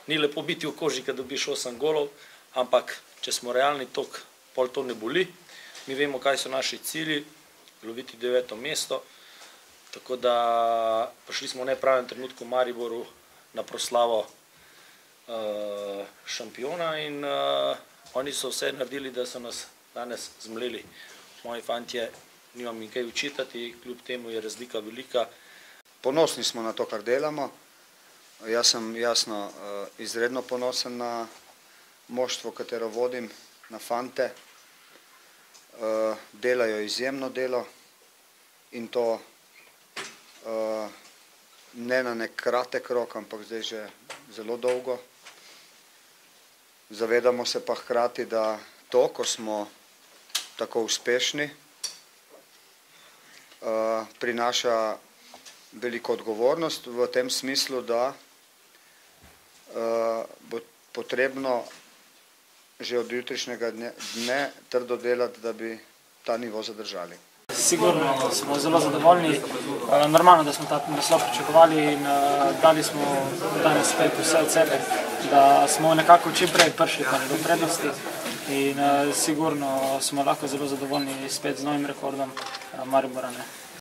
ni lepo biti v koži, kad dobiš 8 golov, ampak če smo realni, pol to ne boli. Mi vemo, kaj so naši cilji, loviti 9. mesto, tako da prišli smo v nepravem trenutku v Mariboru na proslavo šampiona in oni so vse naredili, da so nas danes zmleli. Moji fantje, nimam jim kaj učitati, kljub temu je razlika velika. Ponosni smo na to, kar delamo. Jaz sem jasno izredno ponosen na moštvo, katero vodim, na fante. Delajo izjemno delo in to ne na nek kratek rok, ampak zdaj že zelo dolgo. Zavedamo se pa hkrati, da to, ko smo tako uspešni, prinaša veliko odgovornost v tem smislu, da bo potrebno že od jutrišnjega dne trdo delati, da bi ta nivo zadržali. Sigurno smo zelo zadovoljni. Normalno, da smo ta naslov pričakovali in dali smo danes spet vse od sebe, da smo nekako čim prej prišli do prednosti in sigurno smo lahko zelo zadovoljni spet z novim rekordom Maribora.